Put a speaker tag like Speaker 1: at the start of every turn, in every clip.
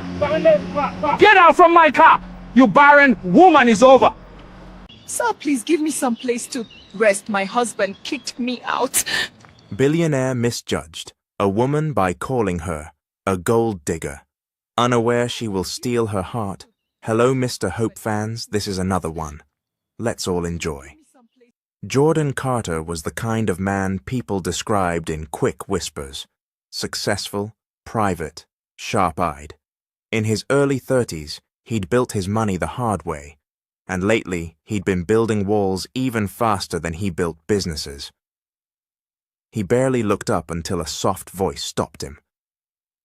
Speaker 1: car! Get out from my car! You barren woman is over!
Speaker 2: Sir, please give me some place to rest. My husband kicked me out.
Speaker 3: Billionaire misjudged, a woman by calling her a gold digger. Unaware she will steal her heart. Hello, Mr. Hope fans, this is another one. Let's all enjoy. Jordan Carter was the kind of man people described in quick whispers. Successful, private, sharp-eyed. In his early 30s, he'd built his money the hard way, and lately he'd been building walls even faster than he built businesses. He barely looked up until a soft voice stopped him.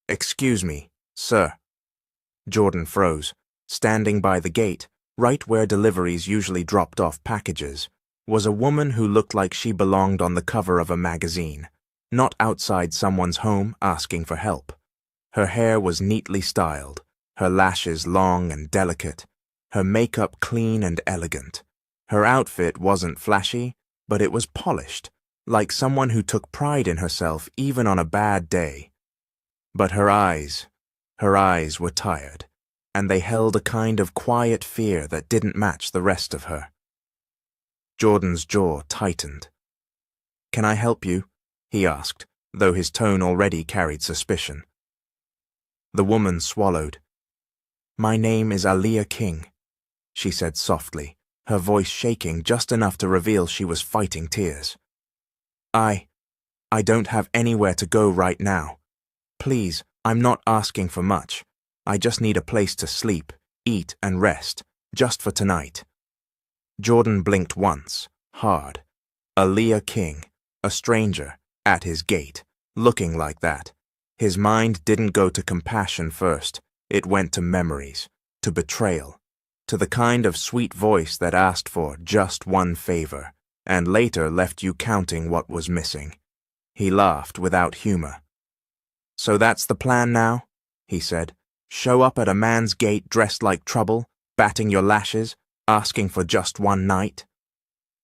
Speaker 3: "Excuse me, sir." Jordan froze, standing by the gate, right where deliveries usually dropped off packages, was a woman who looked like she belonged on the cover of a magazine, not outside someone's home asking for help. Her hair was neatly styled, her lashes long and delicate, her makeup clean and elegant. Her outfit wasn't flashy, but it was polished, like someone who took pride in herself even on a bad day. But her eyes were tired, and they held a kind of quiet fear that didn't match the rest of her. Jordan's jaw tightened. "Can I help you?" he asked, though his tone already carried suspicion. The woman swallowed. "My name is Aaliyah King," she said softly, her voice shaking just enough to reveal she was fighting tears. I don't have anywhere to go right now. Please, I'm not asking for much. I just need a place to sleep, eat, and rest, just for tonight." Jordan blinked once, hard. Aaliyah King, a stranger, at his gate, looking like that. His mind didn't go to compassion first. It went to memories, to betrayal, to the kind of sweet voice that asked for just one favor, and later left you counting what was missing. He laughed without humor. "So that's the plan now?" he said. "Show up at a man's gate dressed like trouble, batting your lashes, asking for just one night?"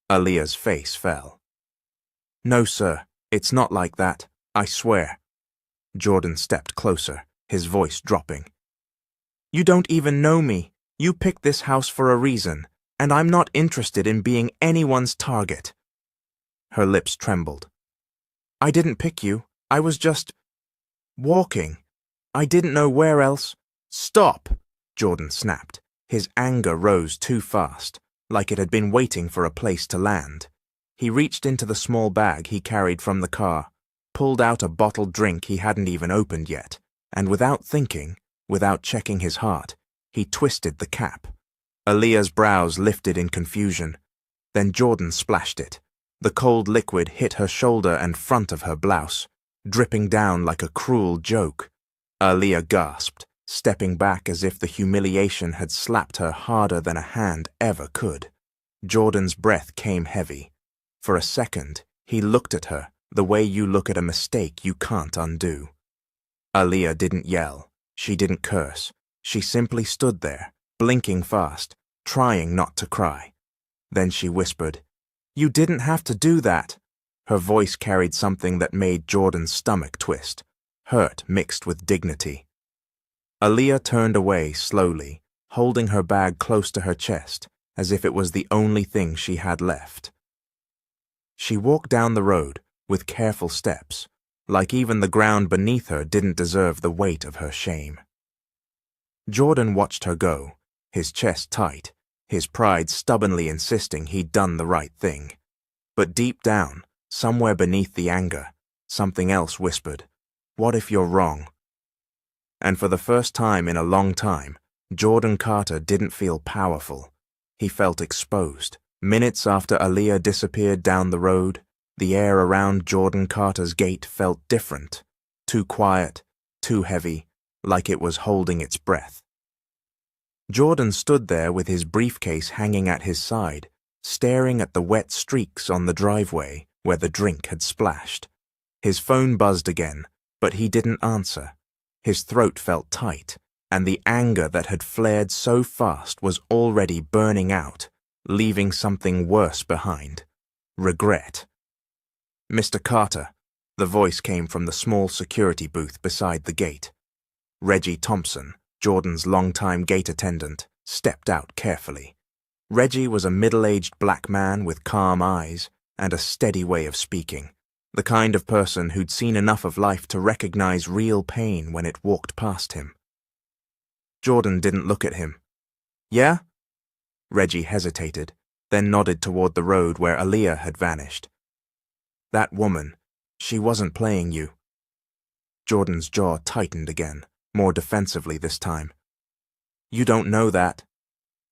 Speaker 3: Aaliyah's face fell. "No, sir, it's not like that, I swear." Jordan stepped closer, his voice dropping. "You don't even know me. You picked this house for a reason, and I'm not interested in being anyone's target." Her lips trembled. "I didn't pick you. I was just walking. I didn't know where else." "Stop!" Jordan snapped. His anger rose too fast, like it had been waiting for a place to land. He reached into the small bag he carried from the car, pulled out a bottled drink he hadn't even opened yet, and without thinking, without checking his heart, he twisted the cap. Aaliyah's brows lifted in confusion. Then Jordan splashed it. The cold liquid hit her shoulder and front of her blouse, dripping down like a cruel joke. Aaliyah gasped, stepping back as if the humiliation had slapped her harder than a hand ever could. Jordan's breath came heavy. For a second, he looked at her the way you look at a mistake you can't undo. Aaliyah didn't yell. She didn't curse. She simply stood there, blinking fast, trying not to cry. Then she whispered, "You didn't have to do that." Her voice carried something that made Jordan's stomach twist, hurt mixed with dignity. Aaliyah turned away slowly, holding her bag close to her chest, as if it was the only thing she had left. She walked down the road with careful steps, like even the ground beneath her didn't deserve the weight of her shame. Jordan watched her go, his chest tight, his pride stubbornly insisting he'd done the right thing. But deep down, somewhere beneath the anger, something else whispered, "What if you're wrong?" And for the first time in a long time, Jordan Carter didn't feel powerful. He felt exposed. Minutes after Aaliyah disappeared down the road, the air around Jordan Carter's gate felt different, too quiet, too heavy, like it was holding its breath. Jordan stood there with his briefcase hanging at his side, staring at the wet streaks on the driveway where the drink had splashed. His phone buzzed again, but he didn't answer. His throat felt tight, and the anger that had flared so fast was already burning out, leaving something worse behind: regret. "Mr. Carter," the voice came from the small security booth beside the gate. Reggie Thompson, Jordan's longtime gate attendant, stepped out carefully. Reggie was a middle-aged black man with calm eyes and a steady way of speaking, the kind of person who'd seen enough of life to recognize real pain when it walked past him. Jordan didn't look at him. "Yeah?" Reggie hesitated, then nodded toward the road where Aaliyah had vanished. "That woman, she wasn't playing you." Jordan's jaw tightened again, more defensively this time. "You don't know that."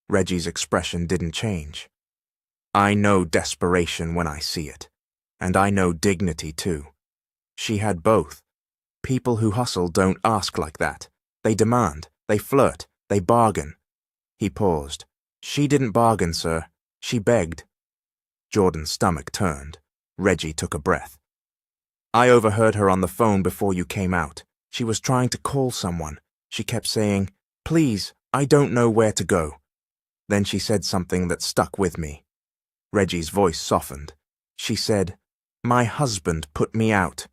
Speaker 3: Reggie's expression didn't change. "I know desperation when I see it, and I know dignity too. She had both. People who hustle don't ask like that. They demand, they flirt, they bargain." He paused. "She didn't bargain, sir. She begged." Jordan's stomach turned. Reggie took a breath. "I overheard her on the phone before you came out. She was trying to call someone. She kept saying, 'Please, I don't know where to go.' Then she said something that stuck with me." Reggie's voice softened. "She said, 'My husband put me out.'"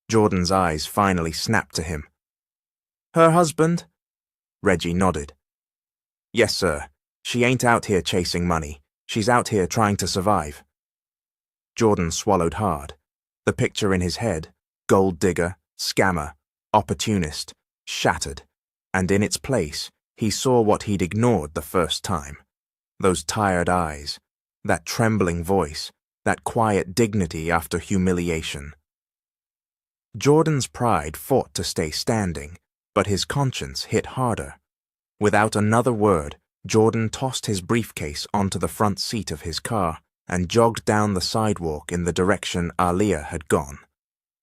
Speaker 3: Jordan's eyes finally snapped to him. "Her husband?" Reggie nodded. "Yes, sir. She ain't out here chasing money. She's out here trying to survive." Jordan swallowed hard. The picture in his head, gold digger, scammer, opportunist, shattered, and in its place, he saw what he'd ignored the first time. Those tired eyes, that trembling voice, that quiet dignity after humiliation. Jordan's pride fought to stay standing, but his conscience hit harder. Without another word, Jordan tossed his briefcase onto the front seat of his car and jogged down the sidewalk in the direction Aaliyah had gone.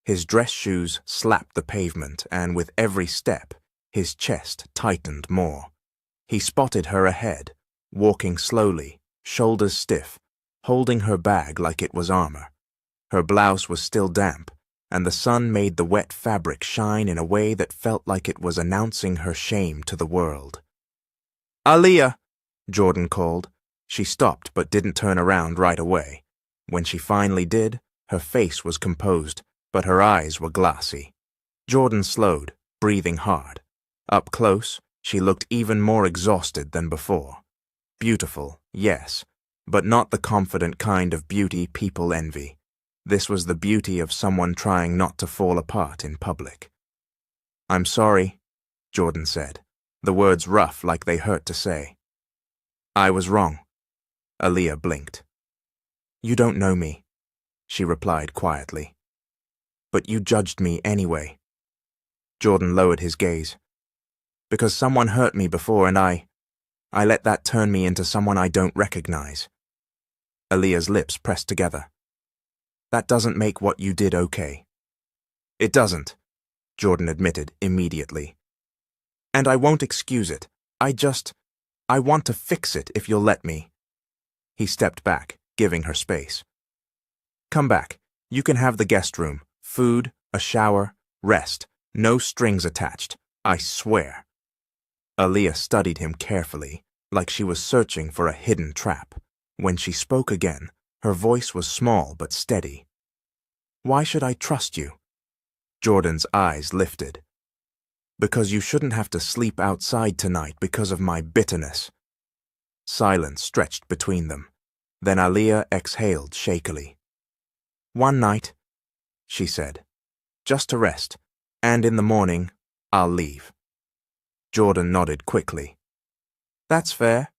Speaker 3: His dress shoes slapped the pavement, and with every step, his chest tightened more. He spotted her ahead, walking slowly, shoulders stiff, holding her bag like it was armor. Her blouse was still damp, and the sun made the wet fabric shine in a way that felt like it was announcing her shame to the world. "Aaliyah!" Jordan called. She stopped but didn't turn around right away. When she finally did, her face was composed, but her eyes were glassy. Jordan slowed, breathing hard. Up close, she looked even more exhausted than before. Beautiful, yes, but not the confident kind of beauty people envy. This was the beauty of someone trying not to fall apart in public. "I'm sorry," Jordan said, the words rough like they hurt to say. "I was wrong." Aaliyah blinked. "You don't know me," she replied quietly. "But you judged me anyway." Jordan lowered his gaze. "Because someone hurt me before and I let that turn me into someone I don't recognize." Aaliyah's lips pressed together. "That doesn't make what you did okay." "It doesn't," Jordan admitted immediately. "And I won't excuse it. I want to fix it if you'll let me." He stepped back, giving her space. "Come back. You can have the guest room, food, a shower, rest, no strings attached, I swear." Aaliyah studied him carefully, like she was searching for a hidden trap. When she spoke again, her voice was small but steady. "Why should I trust you?" Jordan's eyes lifted. "Because you shouldn't have to sleep outside tonight because of my bitterness." Silence stretched between them. Then Aaliyah exhaled shakily. "One night," she said, "just to rest, and in the morning, I'll leave." Jordan nodded quickly. "That's fair."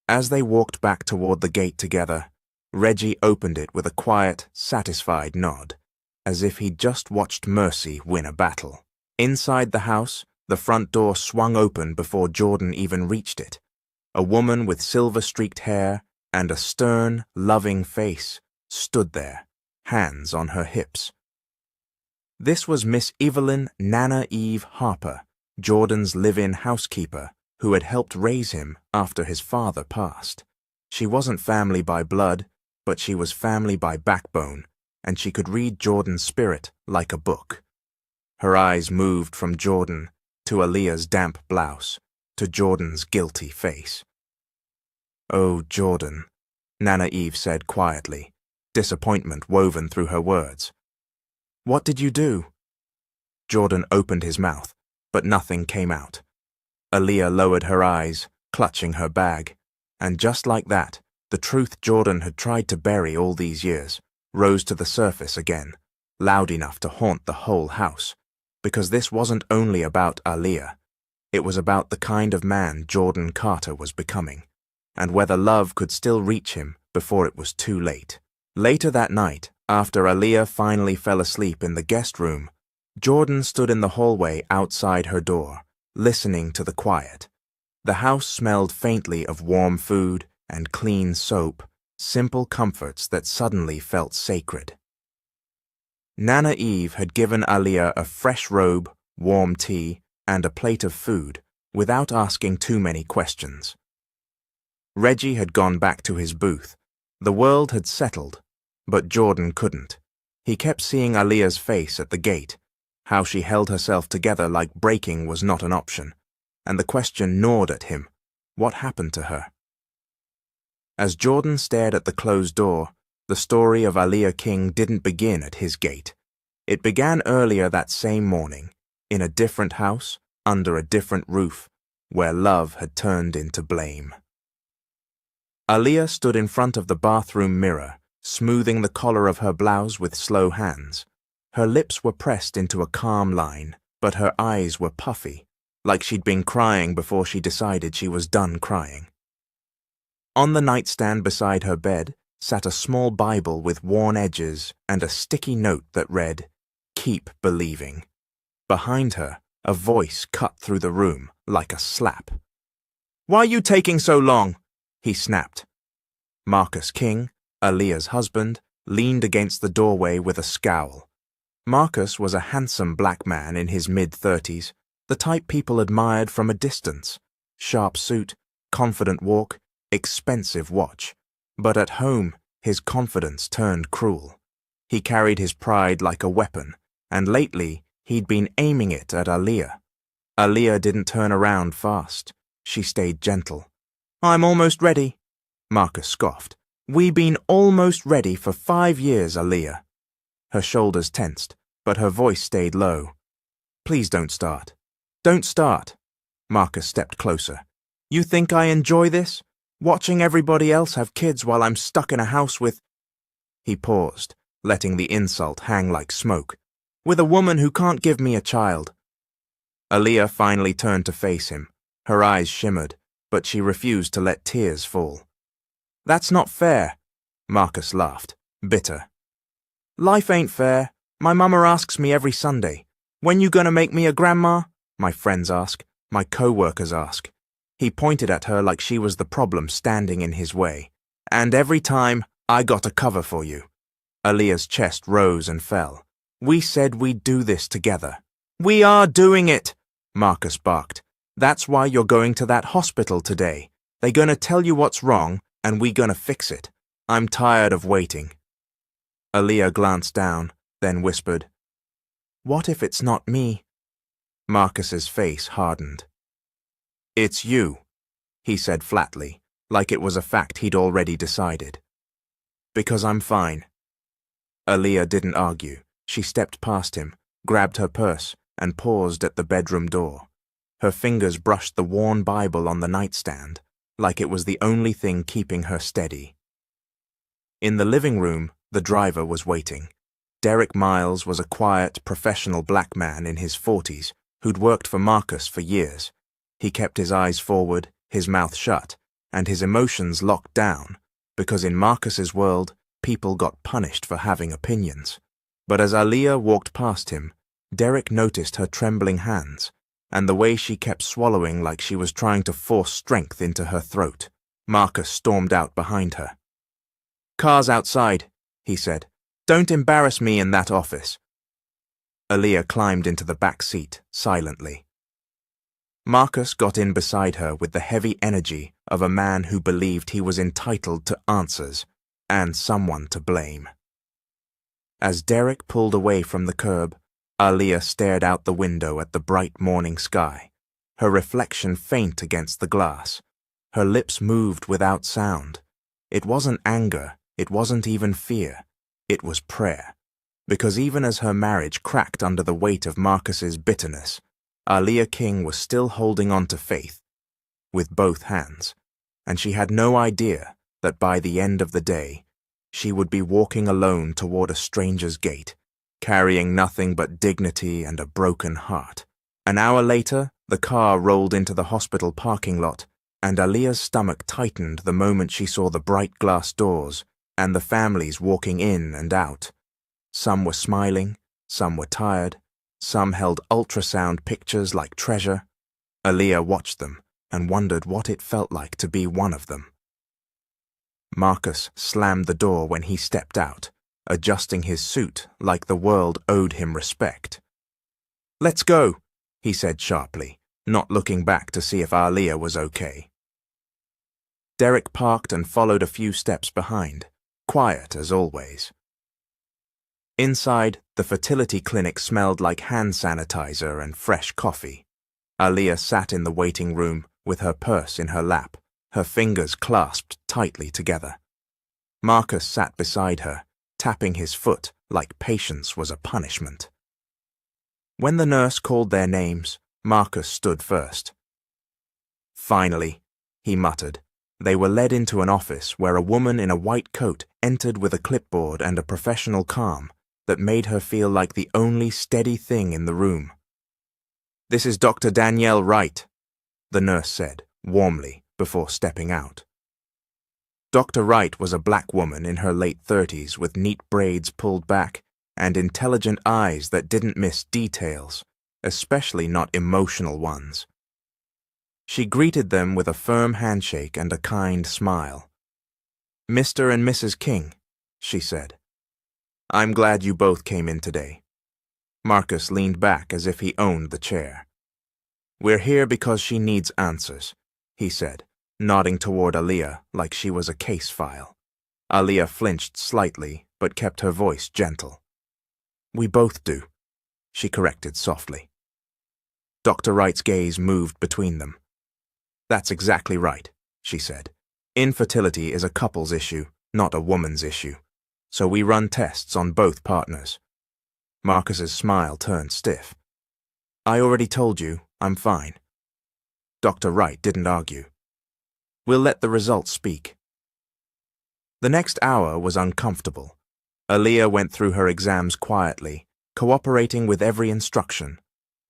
Speaker 3: As they walked back toward the gate together, Reggie opened it with a quiet, satisfied nod, as if he'd just watched mercy win a battle. Inside the house, the front door swung open before Jordan even reached it. A woman with silver-streaked hair and a stern, loving face stood there, hands on her hips. This was Miss Evelyn Nana Eve Harper, Jordan's live-in housekeeper, who had helped raise him after his father passed. She wasn't family by blood, but she was family by backbone, and she could read Jordan's spirit like a book. Her eyes moved from Jordan to Aaliyah's damp blouse, to Jordan's guilty face. "Oh, Jordan," Nana Eve said quietly, disappointment woven through her words. "What did you do?" Jordan opened his mouth, but nothing came out. Aaliyah lowered her eyes, clutching her bag. And just like that, the truth Jordan had tried to bury all these years rose to the surface again, loud enough to haunt the whole house. Because this wasn't only about Aaliyah. It was about the kind of man Jordan Carter was becoming, and whether love could still reach him before it was too late. Later that night, after Aaliyah finally fell asleep in the guest room, Jordan stood in the hallway outside her door, listening to the quiet. The house smelled faintly of warm food and clean soap, simple comforts that suddenly felt sacred. Nana Eve had given Aaliyah a fresh robe, warm tea, and a plate of food without asking too many questions. Reggie had gone back to his booth. The world had settled, but Jordan couldn't. He kept seeing Aaliyah's face at the gate, how she held herself together like breaking was not an option, and the question gnawed at him, what happened to her? As Jordan stared at the closed door, the story of Aaliyah King didn't begin at his gate. It began earlier that same morning, in a different house, under a different roof, where love had turned into blame. Aaliyah stood in front of the bathroom mirror, smoothing the collar of her blouse with slow hands. Her lips were pressed into a calm line, but her eyes were puffy, like she'd been crying before she decided she was done crying. On the nightstand beside her bed sat a small Bible with worn edges and a sticky note that read, "Keep believing." Behind her, a voice cut through the room like a slap. "Why are you taking so long?" he snapped. Marcus King, Aaliyah's husband, leaned against the doorway with a scowl. Marcus was a handsome black man in his mid-30s, the type people admired from a distance. Sharp suit, confident walk, expensive watch. But at home, his confidence turned cruel. He carried his pride like a weapon, and lately he'd been aiming it at Aaliyah. Aaliyah didn't turn around fast. She stayed gentle. "I'm almost ready," Marcus scoffed. "We been almost ready for 5 years, Aaliyah." Her shoulders tensed, but her voice stayed low. "Please don't start. Don't start." Marcus stepped closer. "You think I enjoy this? Watching everybody else have kids while I'm stuck in a house with—" He paused, letting the insult hang like smoke. "With a woman who can't give me a child." Aaliyah finally turned to face him. Her eyes shimmered, but she refused to let tears fall. "That's not fair," Marcus laughed, bitter. "Life ain't fair. My mama asks me every Sunday, 'When you gonna make me a grandma?' My friends ask, my co-workers ask." He pointed at her like she was the problem standing in his way. "And every time, I got a cover for you." Aaliyah's chest rose and fell. "We said we'd do this together." "We are doing it," Marcus barked. "That's why you're going to that hospital today. They gonna tell you what's wrong, and we gonna fix it. I'm tired of waiting." Aaliyah glanced down, then whispered, "What if it's not me?" Marcus's face hardened. "It's you," he said flatly, like it was a fact he'd already decided. "Because I'm fine." Aaliyah didn't argue. She stepped past him, grabbed her purse, and paused at the bedroom door. Her fingers brushed the worn Bible on the nightstand, like it was the only thing keeping her steady. In the living room, the driver was waiting. Derek Miles was a quiet, professional black man in his 40s who'd worked for Marcus for years. He kept his eyes forward, his mouth shut, and his emotions locked down, because in Marcus's world, people got punished for having opinions. But as Aaliyah walked past him, Derek noticed her trembling hands, and the way she kept swallowing like she was trying to force strength into her throat. Marcus stormed out behind her. "Car's outside," he said. "Don't embarrass me in that office." Aaliyah climbed into the back seat, silently. Marcus got in beside her with the heavy energy of a man who believed he was entitled to answers and someone to blame. As Derek pulled away from the curb, Aaliyah stared out the window at the bright morning sky, her reflection faint against the glass. Her lips moved without sound. It wasn't anger, it wasn't even fear. It was prayer. Because even as her marriage cracked under the weight of Marcus's bitterness, Aaliyah King was still holding on to faith with both hands, and she had no idea that by the end of the day, she would be walking alone toward a stranger's gate, carrying nothing but dignity and a broken heart. An hour later, the car rolled into the hospital parking lot, and Aaliyah's stomach tightened the moment she saw the bright glass doors and the families walking in and out. Some were smiling, some were tired, some held ultrasound pictures like treasure. Aaliyah watched them and wondered what it felt like to be one of them. Marcus slammed the door when he stepped out, adjusting his suit like the world owed him respect. "Let's go," he said sharply, not looking back to see if Aaliyah was okay. Derek parked and followed a few steps behind, quiet as always. Inside, the fertility clinic smelled like hand sanitizer and fresh coffee. Aaliyah sat in the waiting room with her purse in her lap, her fingers clasped tightly together. Marcus sat beside her, tapping his foot like patience was a punishment. When the nurse called their names, Marcus stood first. "Finally," he muttered. They were led into an office where a woman in a white coat entered with a clipboard and a professional calm that made her feel like the only steady thing in the room. "This is Dr. Danielle Wright," the nurse said, warmly, before stepping out. Dr. Wright was a black woman in her late 30s with neat braids pulled back and intelligent eyes that didn't miss details, especially not emotional ones. She greeted them with a firm handshake and a kind smile. "Mr. and Mrs. King," she said. "I'm glad you both came in today." Marcus leaned back as if he owned the chair. "We're here because she needs answers," he said, nodding toward Aaliyah like she was a case file. Aaliyah flinched slightly, but kept her voice gentle. "We both do," she corrected softly. Dr. Wright's gaze moved between them. "That's exactly right," she said. "Infertility is a couple's issue, not a woman's issue. So we run tests on both partners." Marcus's smile turned stiff. "I already told you, I'm fine." Dr. Wright didn't argue. "We'll let the results speak." The next hour was uncomfortable. Aaliyah went through her exams quietly, cooperating with every instruction.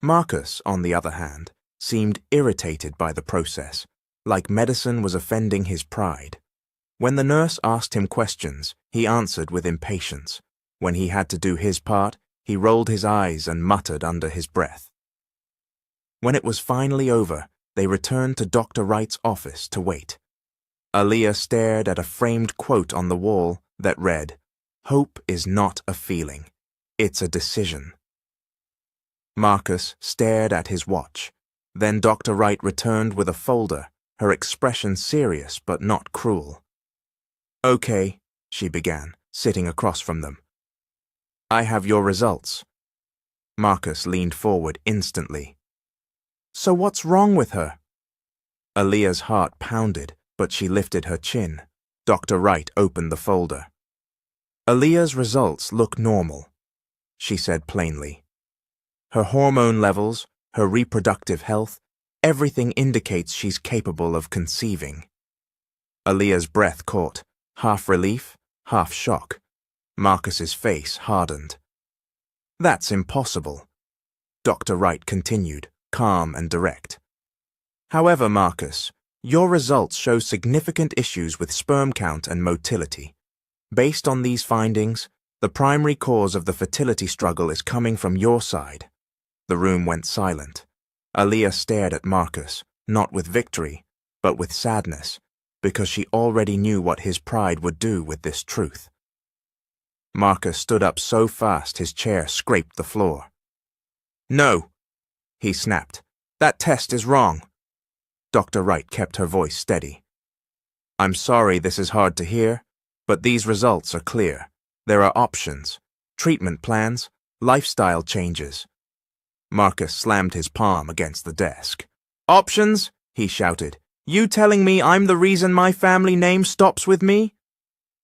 Speaker 3: Marcus, on the other hand, seemed irritated by the process, like medicine was offending his pride. When the nurse asked him questions, he answered with impatience. When he had to do his part, he rolled his eyes and muttered under his breath. When it was finally over, they returned to Dr. Wright's office to wait. Aaliyah stared at a framed quote on the wall that read, "Hope is not a feeling, it's a decision." Marcus stared at his watch. Then Dr. Wright returned with a folder, her expression serious but not cruel. "Okay," she began, sitting across from them. "I have your results." Marcus leaned forward instantly. "So what's wrong with her?" Aaliyah's heart pounded, but she lifted her chin. Dr. Wright opened the folder. "Aaliyah's results look normal," she said plainly. "Her hormone levels, her reproductive health, everything indicates she's capable of conceiving." Aaliyah's breath caught, half relief, half shock. Marcus's face hardened. "That's impossible," Dr. Wright continued, calm and direct. "However, Marcus, your results show significant issues with sperm count and motility. Based on these findings, the primary cause of the fertility struggle is coming from your side." The room went silent. Aaliyah stared at Marcus, not with victory, but with sadness, because she already knew what his pride would do with this truth. Marcus stood up so fast his chair scraped the floor. "No," he snapped. "That test is wrong." Dr. Wright kept her voice steady. "I'm sorry this is hard to hear, but these results are clear. There are options, treatment plans, lifestyle changes." Marcus slammed his palm against the desk. "Options?" he shouted. "You telling me I'm the reason my family name stops with me?"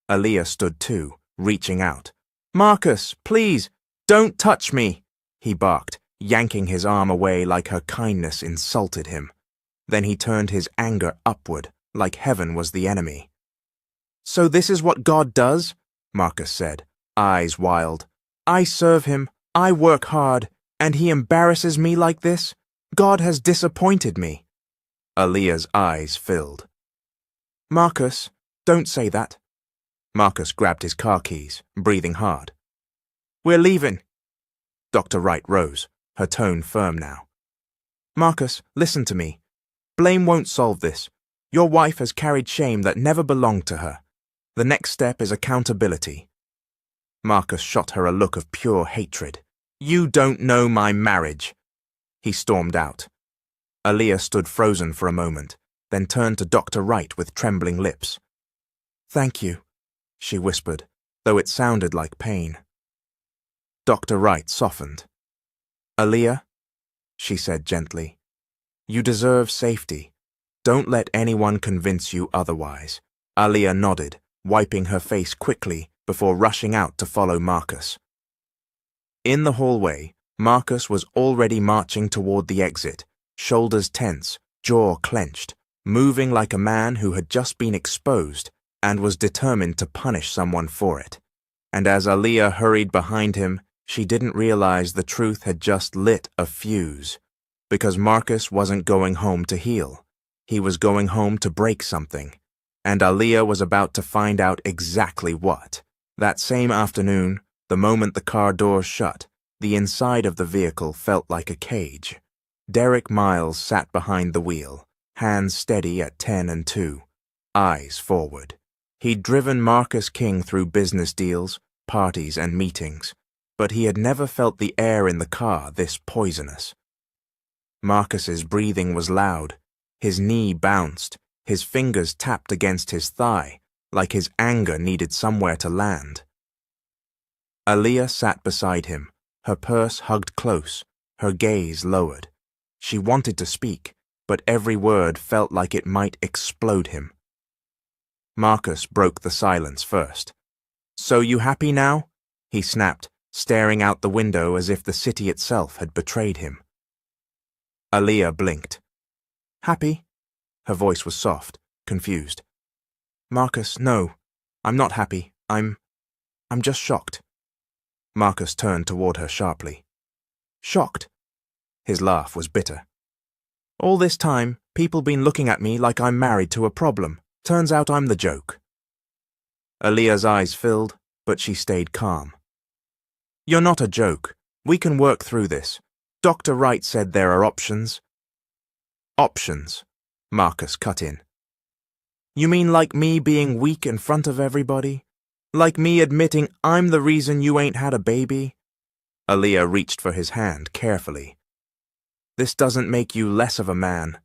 Speaker 3: Aaliyah stood too, reaching out. "Marcus, please, don't touch me," he barked. yanking his arm away like her kindness insulted him. Then he turned his anger upward, like heaven was the enemy. "So this is what God does?" Marcus said, eyes wild. "I serve him, I work hard, and he embarrasses me like this? God has disappointed me." Aaliyah's eyes filled. "Marcus, don't say that." Marcus grabbed his car keys, breathing hard. "We're leaving." Dr. Wright rose, her tone firm now. "Marcus, listen to me. Blame won't solve this. Your wife has carried shame that never belonged to her. The next step is accountability." Marcus shot her a look of pure hatred. "You don't know my marriage." He stormed out. Aaliyah stood frozen for a moment, then turned to Dr. Wright with trembling lips. "Thank you," she whispered, though it sounded like pain. Dr. Wright softened. "Aaliyah," she said gently, "you deserve safety. Don't let anyone convince you otherwise." Aaliyah nodded, wiping her face quickly before rushing out to follow Marcus. In the hallway, Marcus was already marching toward the exit, shoulders tense, jaw clenched, moving like a man who had just been exposed and was determined to punish someone for it. And as Aaliyah hurried behind him, she didn't realize the truth had just lit a fuse. Because Marcus wasn't going home to heal. He was going home to break something. And Aaliyah was about to find out exactly what. That same afternoon, the moment the car doors shut, the inside of the vehicle felt like a cage. Derek Miles sat behind the wheel, hands steady at 10 and 2, eyes forward. He'd driven Marcus King through business deals, parties, and meetings, but he had never felt the air in the car this poisonous. Marcus's breathing was loud, his knee bounced, his fingers tapped against his thigh, like his anger needed somewhere to land. Aaliyah sat beside him, her purse hugged close, her gaze lowered. She wanted to speak, but every word felt like it might explode him. Marcus broke the silence first. "So you happy now?" he snapped, staring out the window as if the city itself had betrayed him. Aaliyah blinked. "Happy?" Her voice was soft, confused. "Marcus, no. I'm not happy. I'm just shocked." Marcus turned toward her sharply. "Shocked?" His laugh was bitter. "All this time, people been looking at me like I'm married to a problem. Turns out I'm the joke." Aaliyah's eyes filled, but she stayed calm. "You're not a joke. We can work through this. Dr. Wright said there are options." "Options," Marcus cut in. "You mean like me being weak in front of everybody? Like me admitting I'm the reason you ain't had a baby?" Aaliyah reached for his hand carefully. "This doesn't make you less of a man."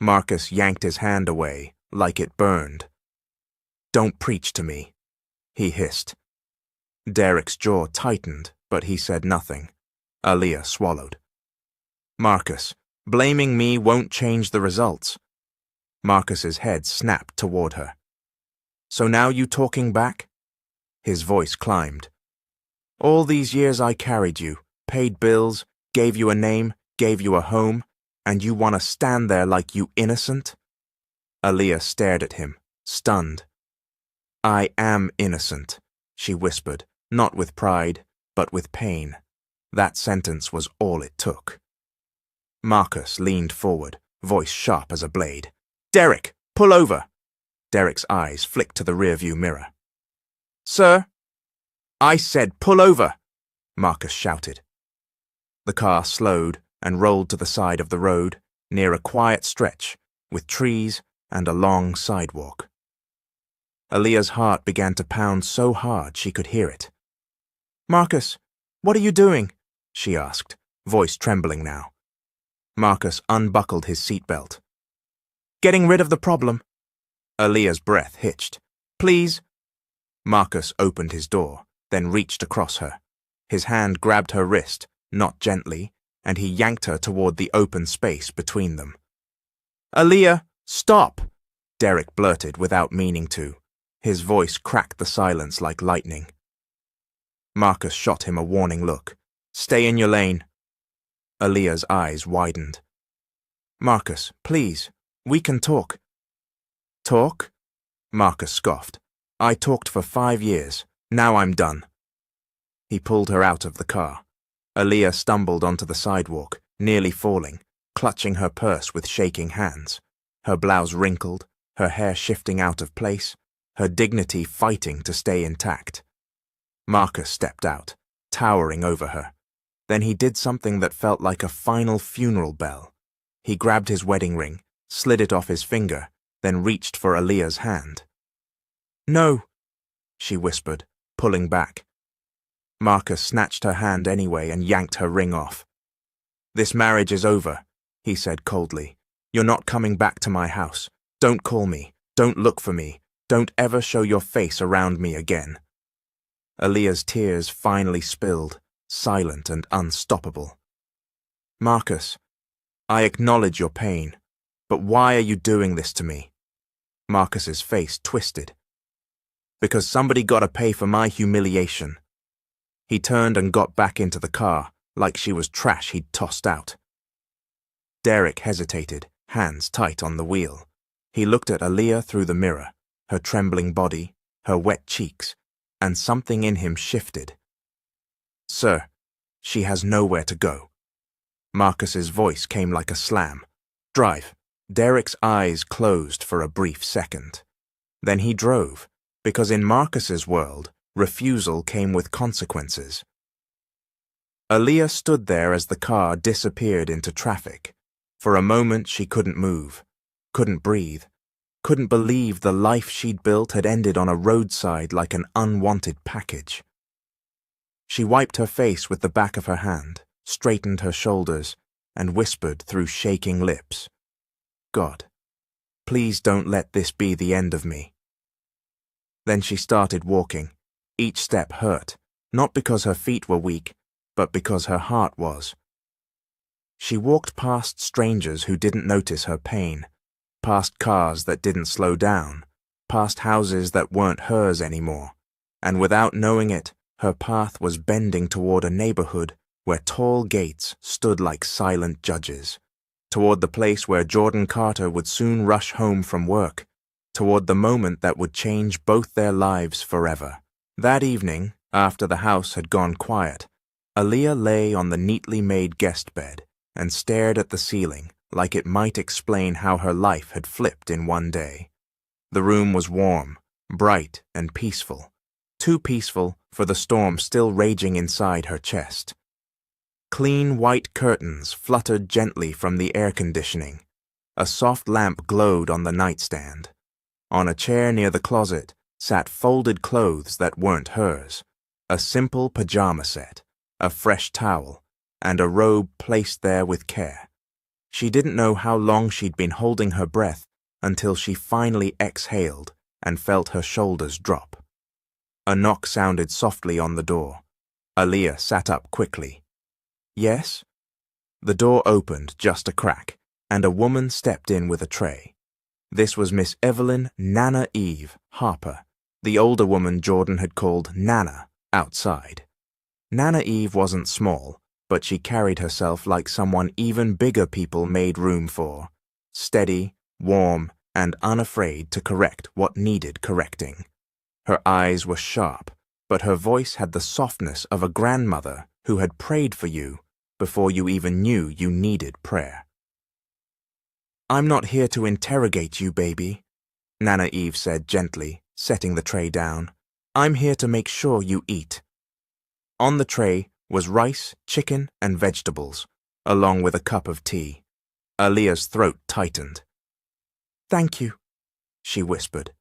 Speaker 3: Marcus yanked his hand away, like it burned. "Don't preach to me," he hissed. Derek's jaw tightened, but he said nothing. Aaliyah swallowed. "Marcus, blaming me won't change the results." Marcus's head snapped toward her. "So now you talking back?" His voice climbed. "All these years I carried you, paid bills, gave you a name, gave you a home, and you want to stand there like you innocent?" Aaliyah stared at him, stunned. "I am innocent," she whispered, not with pride, but with pain. That sentence was all it took. Marcus leaned forward, voice sharp as a blade. "Derek, pull over!" Derek's eyes flicked to the rearview mirror. "Sir?" "I said pull over!" Marcus shouted. The car slowed and rolled to the side of the road, near a quiet stretch, with trees and a long sidewalk. Aaliyah's heart began to pound so hard she could hear it. "Marcus, what are you doing?" she asked, voice trembling now. Marcus unbuckled his seatbelt. "Getting rid of the problem." Aaliyah's breath hitched. "Please." Marcus opened his door, then reached across her. His hand grabbed her wrist, not gently, and he yanked her toward the open space between them. "Aaliyah, stop!" Derek blurted without meaning to. His voice cracked the silence like lightning. Marcus shot him a warning look. "Stay in your lane." Aaliyah's eyes widened. Marcus, please, we can talk. Talk? Marcus scoffed. I talked for 5 years. Now I'm done. He pulled her out of the car. Aaliyah stumbled onto the sidewalk, nearly falling, clutching her purse with shaking hands, her blouse wrinkled, her hair shifting out of place, her dignity fighting to stay intact. Marcus stepped out, towering over her. Then he did something that felt like a final funeral bell. He grabbed his wedding ring, slid it off his finger, then reached for Aaliyah's hand. No, she whispered, pulling back. Marcus snatched her hand anyway and yanked her ring off. This marriage is over, he said coldly. You're not coming back to my house. Don't call me. Don't look for me. Don't ever show your face around me again. Aaliyah's tears finally spilled, silent and unstoppable. Marcus, I acknowledge your pain, but why are you doing this to me? Marcus's face twisted. Because somebody gotta pay for my humiliation. He turned and got back into the car, like she was trash he'd tossed out. Derek hesitated, hands tight on the wheel. He looked at Aaliyah through the mirror, her trembling body, her wet cheeks, and something in him shifted. Sir, she has nowhere to go. Marcus's voice came like a slam. Drive. Derek's eyes closed for a brief second. Then he drove, because in Marcus's world, refusal came with consequences. Aaliyah stood there as the car disappeared into traffic. For a moment she couldn't move, couldn't breathe, couldn't believe the life she'd built had ended on a roadside like an unwanted package. She wiped her face with the back of her hand, straightened her shoulders, and whispered through shaking lips, God, please don't let this be the end of me. Then she started walking. Each step hurt, not because her feet were weak, but because her heart was. She walked past strangers who didn't notice her pain, past cars that didn't slow down, past houses that weren't hers anymore, and without knowing it, her path was bending toward a neighborhood where tall gates stood like silent judges, toward the place where Jordan Carter would soon rush home from work, toward the moment that would change both their lives forever. That evening, after the house had gone quiet, Aaliyah lay on the neatly made guest bed and stared at the ceiling like it might explain how her life had flipped in one day. The room was warm, bright, and peaceful, too peaceful for the storm still raging inside her chest. Clean white curtains fluttered gently from the air conditioning. A soft lamp glowed on the nightstand. On a chair near the closet sat folded clothes that weren't hers, a simple pajama set, a fresh towel, and a robe placed there with care. She didn't know how long she'd been holding her breath until she finally exhaled and felt her shoulders drop. A knock sounded softly on the door. Aaliyah sat up quickly. Yes? The door opened just a crack, and a woman stepped in with a tray. This was Miss Evelyn Nana Eve Harper, the older woman Jordan had called Nana outside. Nana Eve wasn't small, but she carried herself like someone even bigger people made room for, steady, warm, and unafraid to correct what needed correcting. Her eyes were sharp, but her voice had the softness of a grandmother who had prayed for you before you even knew you needed prayer. I'm not here to interrogate you, baby, Nana Eve said gently, setting the tray down. I'm here to make sure you eat. On the tray was rice, chicken, and vegetables, along with a cup of tea. Aaliyah's throat tightened. Thank you, she whispered.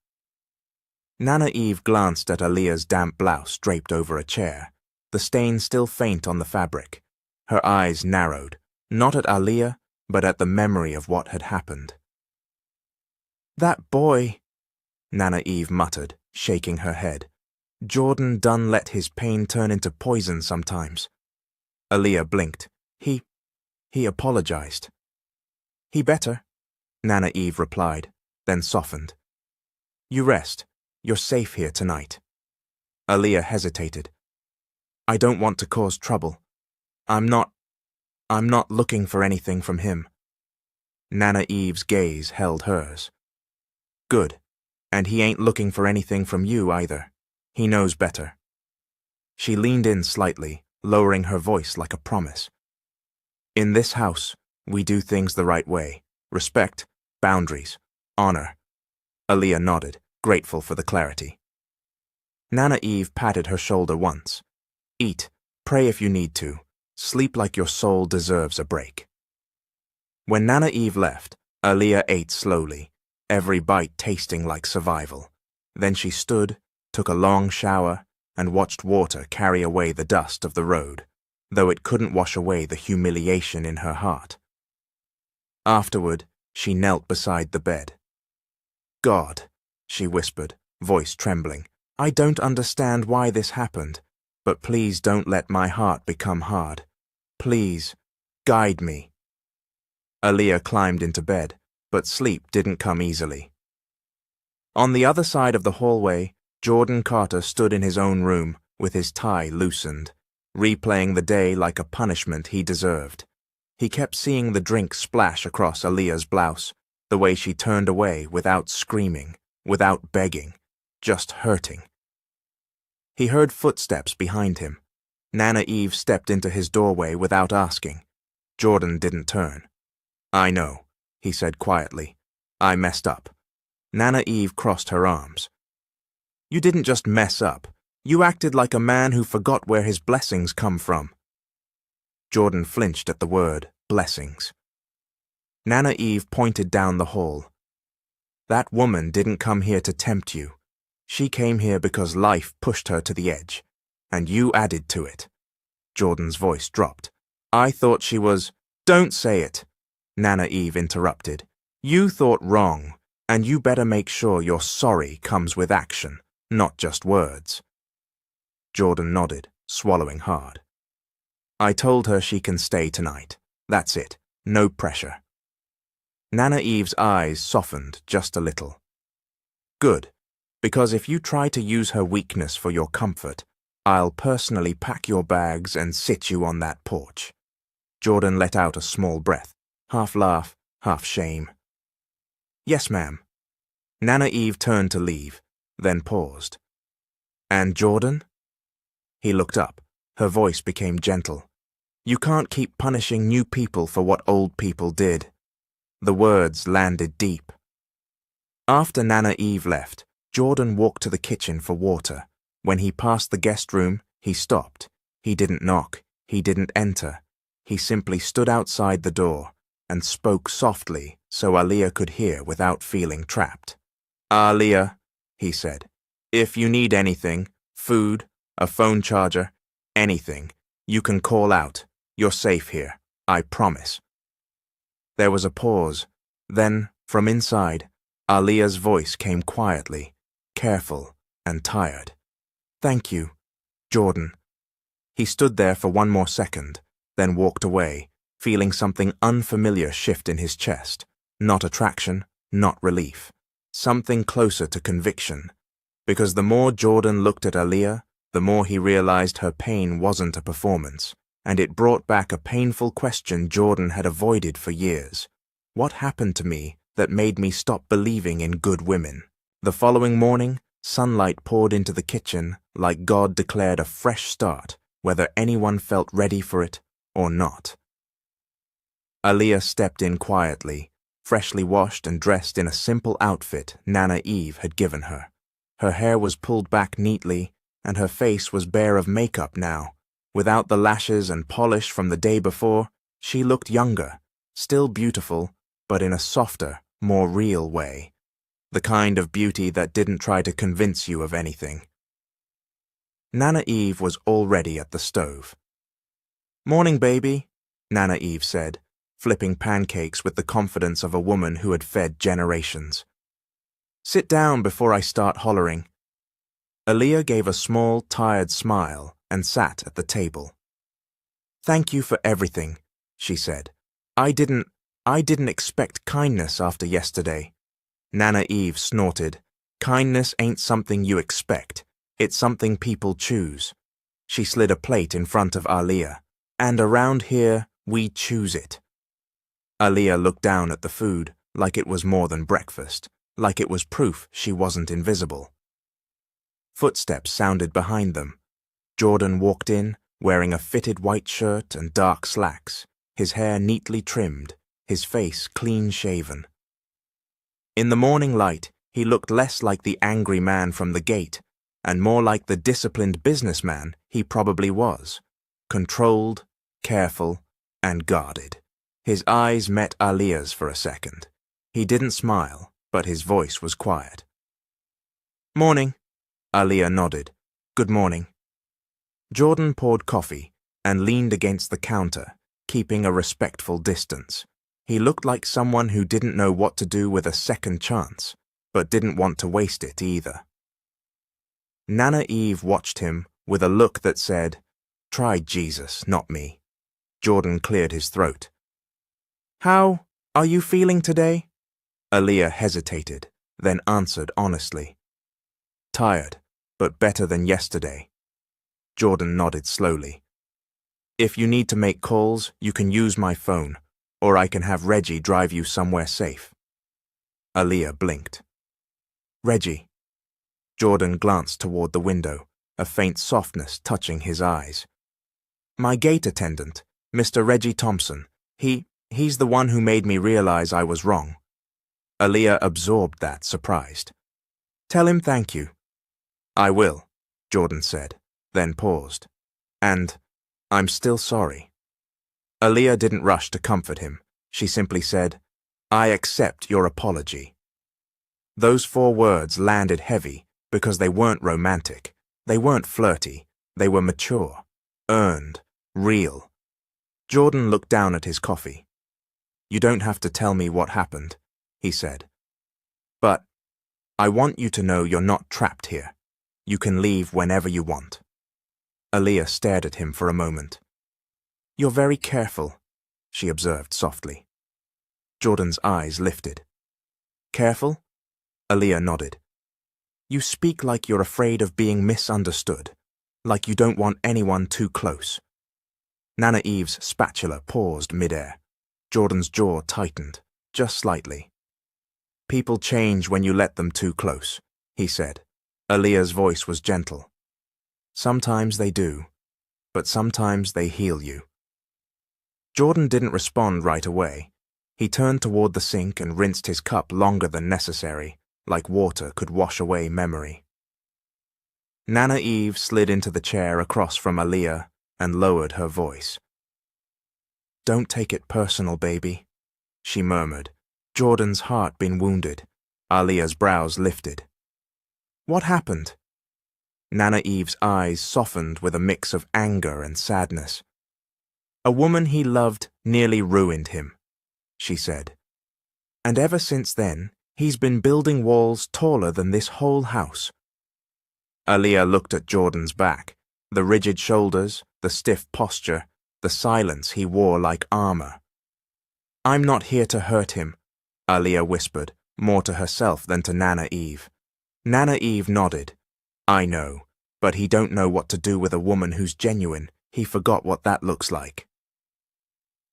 Speaker 3: Nana Eve glanced at Aaliyah's damp blouse draped over a chair, the stain still faint on the fabric. Her eyes narrowed, not at Aaliyah, but at the memory of what had happened. That boy, Nana Eve muttered, shaking her head. Jordan done let his pain turn into poison sometimes. Aaliyah blinked. He apologized. He better, Nana Eve replied, then softened. You rest. You're safe here tonight. Aaliyah hesitated. I don't want to cause trouble. I'm not... I'm not looking for anything from him. Nana Eve's gaze held hers. Good. And he ain't looking for anything from you either. He knows better. She leaned in slightly, lowering her voice like a promise. In this house, we do things the right way. Respect, boundaries, honor. Aaliyah nodded, grateful for the clarity. Nana Eve patted her shoulder once. Eat, pray if you need to. Sleep like your soul deserves a break. When Nana Eve left, Aaliyah ate slowly, every bite tasting like survival. Then she stood, took a long shower, and watched water carry away the dust of the road, though it couldn't wash away the humiliation in her heart. Afterward, she knelt beside the bed. God, she whispered, voice trembling, I don't understand why this happened, but please don't let my heart become hard. Please, guide me. Aaliyah climbed into bed, but sleep didn't come easily. On the other side of the hallway, Jordan Carter stood in his own room with his tie loosened, replaying the day like a punishment he deserved. He kept seeing the drink splash across Aaliyah's blouse, the way she turned away without screaming, without begging, just hurting. He heard footsteps behind him. Nana Eve stepped into his doorway without asking. Jordan didn't turn. I know, he said quietly. I messed up. Nana Eve crossed her arms. You didn't just mess up. You acted like a man who forgot where his blessings come from. Jordan flinched at the word, blessings. Nana Eve pointed down the hall. That woman didn't come here to tempt you. She came here because life pushed her to the edge, and you added to it. Jordan's voice dropped. I thought she was... Don't say it, Nana Eve interrupted. You thought wrong, and you better make sure your sorry comes with action, not just words. Jordan nodded, swallowing hard. I told her she can stay tonight. That's it. No pressure. Nana Eve's eyes softened just a little. Good, because if you try to use her weakness for your comfort, I'll personally pack your bags and sit you on that porch. Jordan let out a small breath, half laugh, half shame. Yes, ma'am. Nana Eve turned to leave, then paused. And Jordan? He looked up. Her voice became gentle. You can't keep punishing new people for what old people did. The words landed deep. After Nana Eve left, Jordan walked to the kitchen for water. When he passed the guest room, he stopped. He didn't knock. He didn't enter. He simply stood outside the door and spoke softly so Aaliyah could hear without feeling trapped. Aaliyah, he said, if you need anything, food, a phone charger, anything, you can call out. You're safe here, I promise. There was a pause. Then, from inside, Aaliyah's voice came quietly, careful and tired. Thank you, Jordan. He stood there for one more second, then walked away, feeling something unfamiliar shift in his chest. Not attraction, not relief. Something closer to conviction. Because the more Jordan looked at Aaliyah, the more he realized her pain wasn't a performance, and it brought back a painful question Jordan had avoided for years. What happened to me that made me stop believing in good women? The following morning, sunlight poured into the kitchen like God declared a fresh start, whether anyone felt ready for it or not. Aaliyah stepped in quietly, freshly washed and dressed in a simple outfit Nana Eve had given her. Her hair was pulled back neatly, and her face was bare of makeup now. Without the lashes and polish from the day before, she looked younger, still beautiful, but in a softer, more real way. The kind of beauty that didn't try to convince you of anything. Nana Eve was already at the stove. Morning, baby, Nana Eve said, flipping pancakes with the confidence of a woman who had fed generations. Sit down before I start hollering. Aaliyah gave a small, tired smile and sat at the table. Thank you for everything, she said. I didn't expect kindness after yesterday. Nana Eve snorted. Kindness ain't something you expect. It's something people choose. She slid a plate in front of Aaliyah. And around here, We choose it. Aliyah looked down at the food like it was more than breakfast, like it was proof she wasn't invisible. Footsteps sounded behind them. Jordan walked in, wearing a fitted white shirt and dark slacks, his hair neatly trimmed, his face clean-shaven. In the morning light, he looked less like the angry man from the gate and more like the disciplined businessman he probably was, controlled, careful, and guarded. His eyes met Aliyah's for a second. He didn't smile, but his voice was quiet. "Morning," Aliyah nodded. "Good morning." Jordan poured coffee and leaned against the counter, keeping a respectful distance. He looked like someone who didn't know what to do with a second chance, but didn't want to waste it either. Nana Eve watched him with a look that said, "Try Jesus, not me." Jordan cleared his throat. "How are you feeling today?" Aliyah hesitated, then answered honestly. "Tired, but better than yesterday." Jordan nodded slowly. "If you need to make calls, you can use my phone, or I can have Reggie drive you somewhere safe." Aliyah blinked. "Reggie." Jordan glanced toward the window, a faint softness touching his eyes. "My gate attendant, Mr. Reggie Thompson. He's the one who made me realize I was wrong." Aliyah absorbed that, surprised. "Tell him thank you." "I will," Jordan said, then paused. "And I'm still sorry." Aliyah didn't rush to comfort him. She simply said, "I accept your apology." Those 4 words landed heavy because they weren't romantic, they weren't flirty, they were mature, earned, real. Jordan looked down at his coffee. "You don't have to tell me what happened," he said. "But I want you to know you're not trapped here. You can leave whenever you want." Aliyah stared at him for a moment. "You're very careful," she observed softly. Jordan's eyes lifted. "Careful?" Aliyah nodded. "You speak like you're afraid of being misunderstood, like you don't want anyone too close." Nana Eve's spatula paused midair. Jordan's jaw tightened, just slightly. "People change when you let them too close," he said. Aliyah's voice was gentle. "Sometimes they do, but sometimes they heal you." Jordan didn't respond right away. He turned toward the sink and rinsed his cup longer than necessary, like water could wash away memory. Nana Eve slid into the chair across from Aliyah and lowered her voice. "Don't take it personal, baby," she murmured. Jordan's heart been wounded. Aliyah's brows lifted. "What happened?" Nana Eve's eyes softened with a mix of anger and sadness. "A woman he loved nearly ruined him," she said. "And ever since then, he's been building walls taller than this whole house." Aliyah looked at Jordan's back, the rigid shoulders, the stiff posture, the silence he wore like armor. "I'm not here to hurt him," Aliyah whispered, more to herself than to Nana Eve. Nana Eve nodded. "I know, but he don't know what to do with a woman who's genuine. He forgot what that looks like."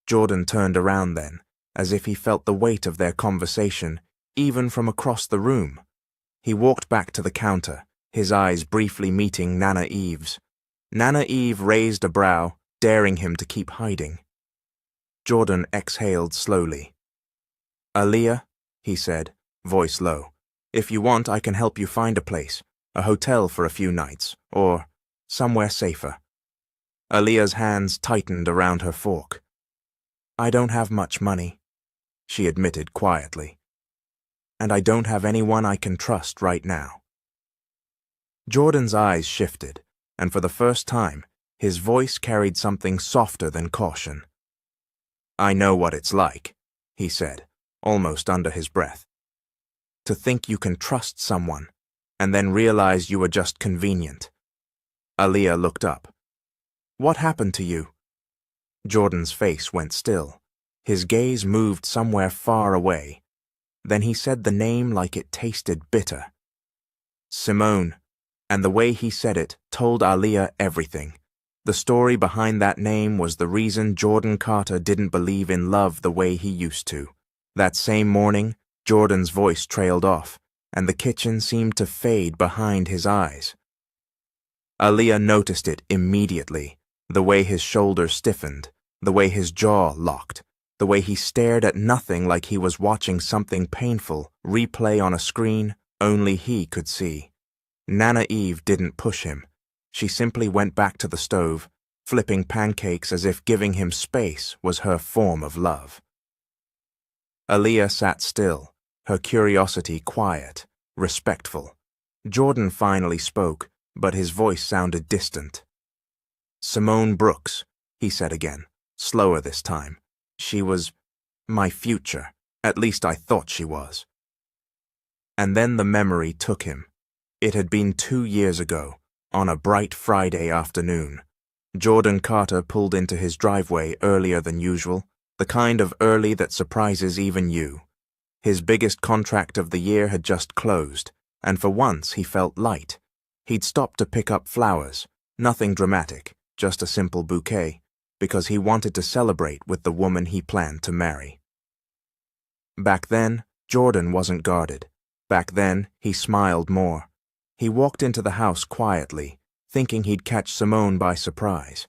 Speaker 3: Jordan turned around then, as if he felt the weight of their conversation, even from across the room. He walked back to the counter, his eyes briefly meeting Nana Eve's. Nana Eve raised a brow, daring him to keep hiding. Jordan exhaled slowly. "Aliyah," he said, voice low, "if you want, I can help you find a place. A hotel for a few nights, or somewhere safer." Aliyah's hands tightened around her fork. "I don't have much money," she admitted quietly. "And I don't have anyone I can trust right now." Jordan's eyes shifted, and for the first time, his voice carried something softer than caution. "I know what it's like," he said, almost under his breath. "To think you can trust someone, and then realize you were just convenient." Aliyah looked up. "What happened to you?" Jordan's face went still. His gaze moved somewhere far away. Then he said the name like it tasted bitter. "Simone," and the way he said it told Aliyah everything. The story behind that name was the reason Jordan Carter didn't believe in love the way he used to. That same morning, Jordan's voice trailed off, and the kitchen seemed to fade behind his eyes. Aaliyah noticed it immediately, the way his shoulders stiffened, the way his jaw locked, the way he stared at nothing like he was watching something painful replay on a screen only he could see. Nana Eve didn't push him. She simply went back to the stove, flipping pancakes as if giving him space was her form of love. Aaliyah sat still, her curiosity quiet, respectful. Jordan finally spoke, but his voice sounded distant. "Simone Brooks," he said again, slower this time. "She was my future. At least I thought she was." And then the memory took him. It had been 2 years ago, on a bright Friday afternoon. Jordan Carter pulled into his driveway earlier than usual, the kind of early that surprises even you. His biggest contract of the year had just closed, and for once he felt light. He'd stopped to pick up flowers, nothing dramatic, just a simple bouquet, because he wanted to celebrate with the woman he planned to marry. Back then, Jordan wasn't guarded. Back then, he smiled more. He walked into the house quietly, thinking he'd catch Simone by surprise.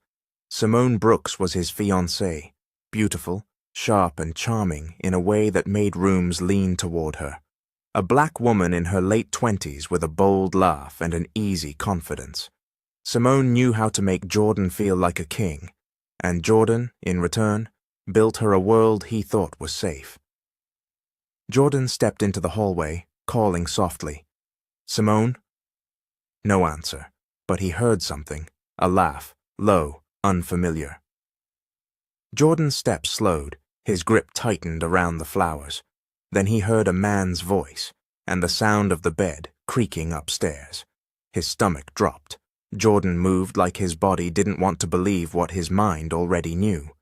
Speaker 3: Simone Brooks was his fiancée, beautiful, sharp and charming in a way that made rooms lean toward her. A black woman in her late 20s with a bold laugh and an easy confidence. Simone knew how to make Jordan feel like a king, and Jordan, in return, built her a world he thought was safe. Jordan stepped into the hallway, calling softly, "Simone?" No answer, but he heard something, a laugh, low, unfamiliar. Jordan's steps slowed, his grip tightened around the flowers. Then he heard a man's voice, and the sound of the bed creaking upstairs. His stomach dropped. Jordan moved like his body didn't want to believe what his mind already knew.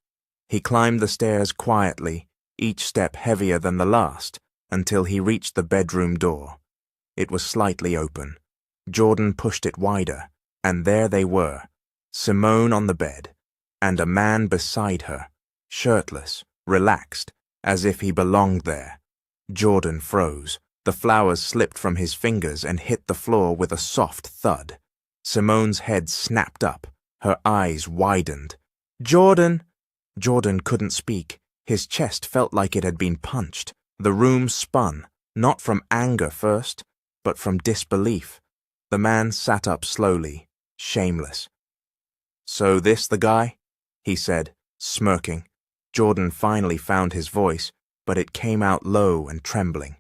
Speaker 3: He climbed the stairs quietly, each step heavier than the last, until he reached the bedroom door. It was slightly open. Jordan pushed it wider, and there they were, Simone on the bed, and a man beside her, shirtless, relaxed, as if he belonged there. Jordan froze. The flowers slipped from his fingers and hit the floor with a soft thud. Simone's head snapped up, her eyes widened. "Jordan!" Jordan couldn't speak. His chest felt like it had been punched. The room spun, not from anger first, but from disbelief. The man sat up slowly, shameless. "So this the guy?" he said, smirking. Jordan finally found his voice, but it came out low and trembling.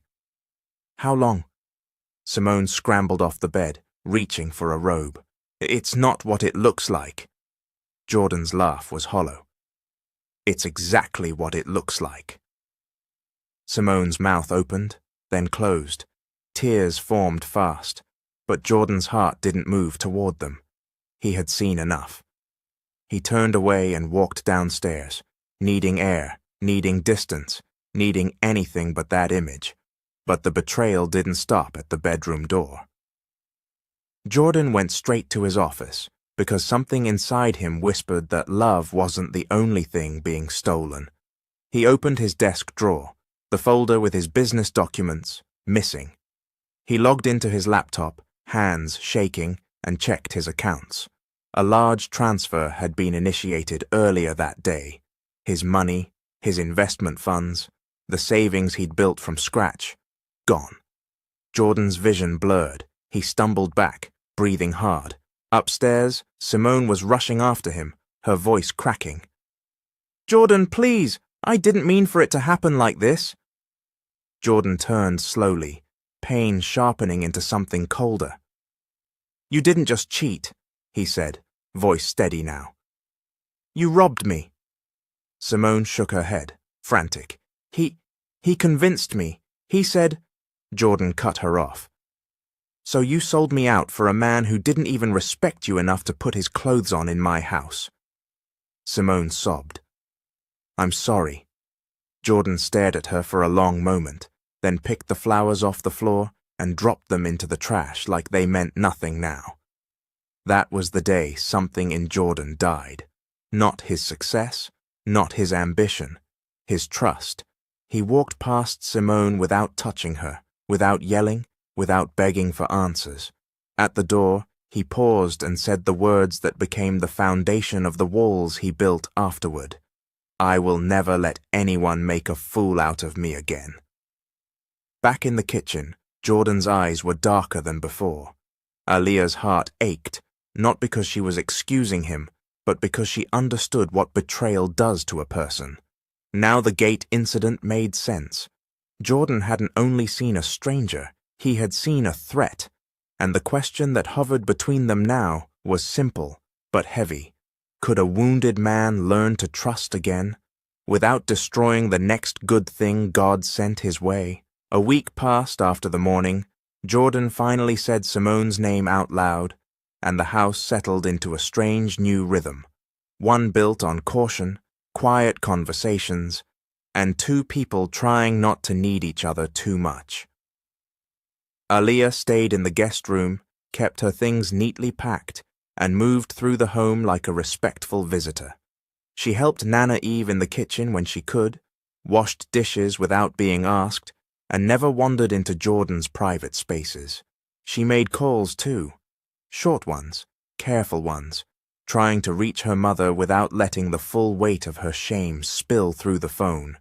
Speaker 3: "How long?" Simone scrambled off the bed, reaching for a robe. "It's not what it looks like." Jordan's laugh was hollow. "It's exactly what it looks like." Simone's mouth opened, then closed. Tears formed fast, but Jordan's heart didn't move toward them. He had seen enough. He turned away and walked downstairs, needing air, needing distance, needing anything but that image. But the betrayal didn't stop at the bedroom door. Jordan went straight to his office, because something inside him whispered that love wasn't the only thing being stolen. He opened his desk drawer, the folder with his business documents, missing. He logged into his laptop, hands shaking, and checked his accounts. A large transfer had been initiated earlier that day. His money, his investment funds, the savings he'd built from scratch, gone. Jordan's vision blurred. He stumbled back, breathing hard. Upstairs, Simone was rushing after him, her voice cracking. "Jordan, please! I didn't mean for it to happen like this." Jordan turned slowly, pain sharpening into something colder. "You didn't just cheat," he said, voice steady now. "You robbed me." Simone shook her head, frantic. He convinced me. He said—" Jordan cut her off. "So you sold me out for a man who didn't even respect you enough to put his clothes on in my house." Simone sobbed. "I'm sorry." Jordan stared at her for a long moment, then picked the flowers off the floor and dropped them into the trash like they meant nothing now. That was the day something in Jordan died. Not his success, not his ambition, his trust. He walked past Simone without touching her, without yelling, without begging for answers. At the door, he paused and said the words that became the foundation of the walls he built afterward. "I will never let anyone make a fool out of me again." Back in the kitchen, Jordan's eyes were darker than before. Aaliyah's heart ached, not because she was excusing him, but because she understood what betrayal does to a person. Now the gate incident made sense. Jordan hadn't only seen a stranger, he had seen a threat, and the question that hovered between them now was simple, but heavy. Could a wounded man learn to trust again, without destroying the next good thing God sent his way? A week passed after the morning. Jordan finally said Simone's name out loud, and the house settled into a strange new rhythm, one built on caution, quiet conversations, and two people trying not to need each other too much. Aaliyah stayed in the guest room, kept her things neatly packed, and moved through the home like a respectful visitor. She helped Nana Eve in the kitchen when she could, washed dishes without being asked, and never wandered into Jordan's private spaces. She made calls too, short ones, careful ones, trying to reach her mother without letting the full weight of her shame spill through the phone.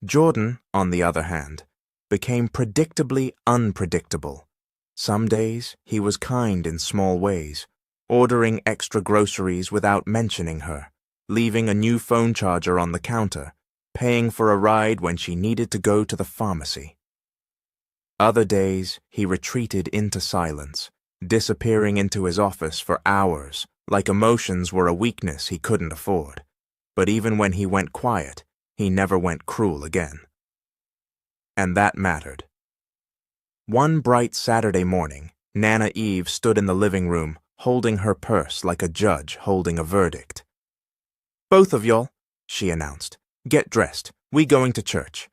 Speaker 3: Jordan, on the other hand, became predictably unpredictable. Some days he was kind in small ways, ordering extra groceries without mentioning her, leaving a new phone charger on the counter, paying for a ride when she needed to go to the pharmacy. Other days he retreated into silence, disappearing into his office for hours, like emotions were a weakness he couldn't afford. But even when he went quiet, he never went cruel again. And that mattered. One bright Saturday morning, Nana Eve stood in the living room, holding her purse like a judge holding a verdict. "Both of y'all," she announced, "get dressed. We going to church."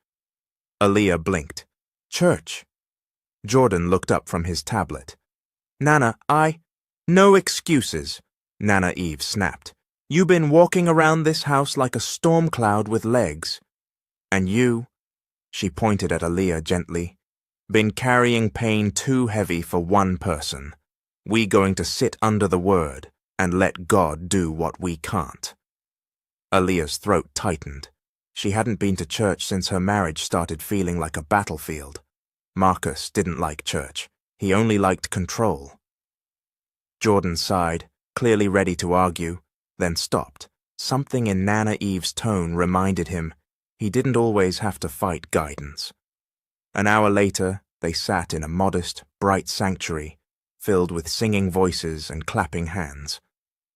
Speaker 3: Aaliyah blinked. "Church?" Jordan looked up from his tablet. "Nana, No excuses," Nana Eve snapped. "You been walking around this house like a storm cloud with legs. And you," she pointed at Aaliyah gently, "been carrying pain too heavy for one person. We going to sit under the word and let God do what we can't." Aaliyah's throat tightened. She hadn't been to church since her marriage started feeling like a battlefield. Marcus didn't like church. He only liked control. Jordan sighed, clearly ready to argue, then stopped. Something in Nana Eve's tone reminded him he didn't always have to fight guidance. An hour later, they sat in a modest, bright sanctuary, filled with singing voices and clapping hands.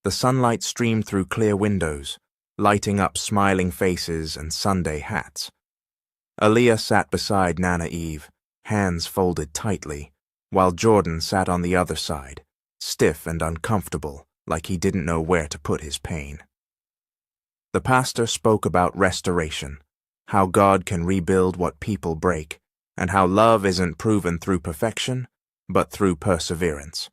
Speaker 3: The sunlight streamed through clear windows, lighting up smiling faces and Sunday hats. Aaliyah sat beside Nana Eve, hands folded tightly, while Jordan sat on the other side, stiff and uncomfortable, like he didn't know where to put his pain. The pastor spoke about restoration, how God can rebuild what people break, and how love isn't proven through perfection, but through perseverance.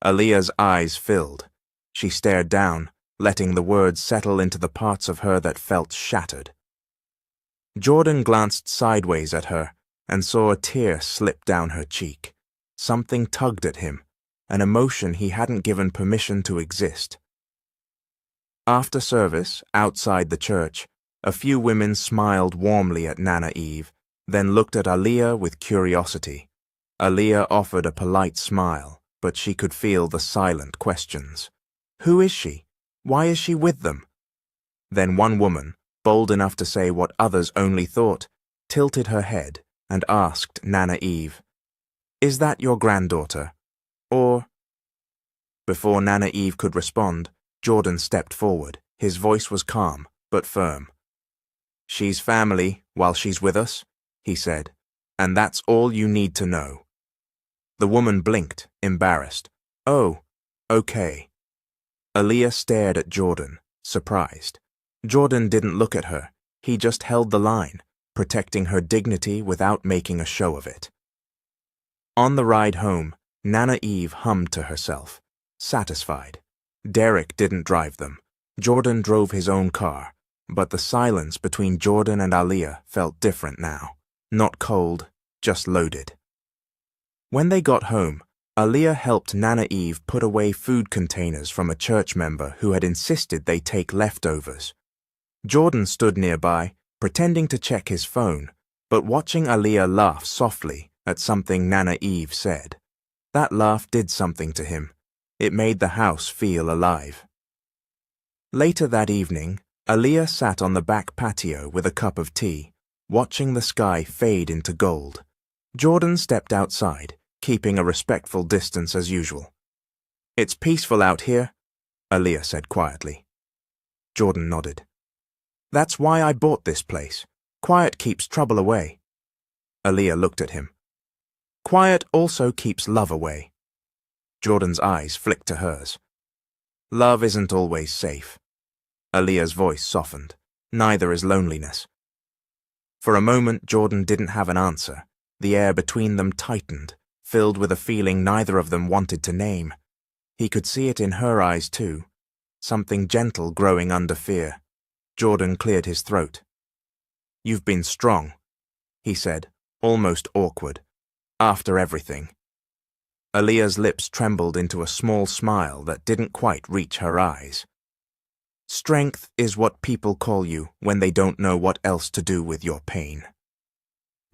Speaker 3: Aaliyah's eyes filled. She stared down, letting the words settle into the parts of her that felt shattered. Jordan glanced sideways at her and saw a tear slip down her cheek. Something tugged at him, an emotion he hadn't given permission to exist. After service, outside the church, a few women smiled warmly at Nana Eve, then looked at Aaliyah with curiosity. Aaliyah offered a polite smile, but she could feel the silent questions. Who is she? Why is she with them? Then one woman, bold enough to say what others only thought, tilted her head and asked Nana Eve, "Is that your granddaughter? Or—" Before Nana Eve could respond, Jordan stepped forward. His voice was calm, but firm. "She's family while she's with us," he said, "and that's all you need to know." The woman blinked, embarrassed. "Oh, okay." Aaliyah stared at Jordan, surprised. Jordan didn't look at her. He just held the line, protecting her dignity without making a show of it. On the ride home, Nana Eve hummed to herself. satisfied. Derek didn't drive them. Jordan drove his own car, but the silence between Jordan and Aaliyah felt different now. Not cold, just loaded. When they got home, Aaliyah helped Nana Eve put away food containers from a church member who had insisted they take leftovers. Jordan stood nearby, pretending to check his phone, but watching Aaliyah laugh softly at something Nana Eve said. That laugh did something to him. It made the house feel alive. Later that evening, Aaliyah sat on the back patio with a cup of tea, watching the sky fade into gold. Jordan stepped outside, keeping a respectful distance as usual. "It's peaceful out here," Aaliyah said quietly. Jordan nodded. "That's why I bought this place. Quiet keeps trouble away." Aaliyah looked at him. "Quiet also keeps love away." Jordan's eyes flicked to hers. "Love isn't always safe." Aaliyah's voice softened. "Neither is loneliness." For a moment, Jordan didn't have an answer. The air between them tightened, filled with a feeling neither of them wanted to name. He could see it in her eyes too, something gentle growing under fear. Jordan cleared his throat. "You've been strong," he said, almost awkward. "After everything." Aaliyah's lips trembled into a small smile that didn't quite reach her eyes. "Strength is what people call you when they don't know what else to do with your pain."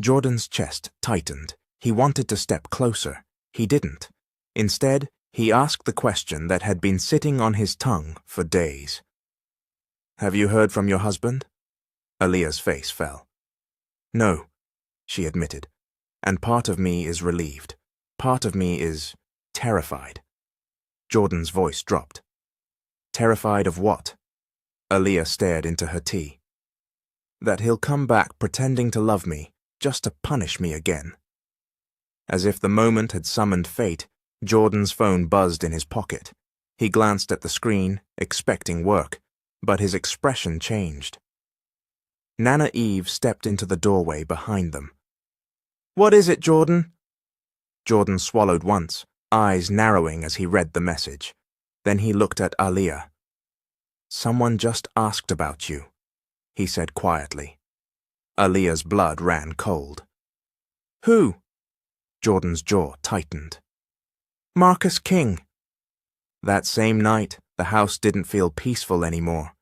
Speaker 3: Jordan's chest tightened. He wanted to step closer. He didn't. Instead, he asked the question that had been sitting on his tongue for days. "Have you heard from your husband?" Aaliyah's face fell. "No," she admitted, "and part of me is relieved. Part of me is terrified." Jordan's voice dropped. "Terrified of what?" Aaliyah stared into her tea. "That he'll come back pretending to love me, just to punish me again." As if the moment had summoned fate, Jordan's phone buzzed in his pocket. He glanced at the screen, expecting work, but his expression changed. Nana Eve stepped into the doorway behind them. "What is it, Jordan?" Jordan swallowed once, eyes narrowing as he read the message. Then he looked at Aaliyah. "Someone just asked about you," he said quietly. Aaliyah's blood ran cold. "Who?" Jordan's jaw tightened. "Marcus King." That same night, the house didn't feel peaceful anymore.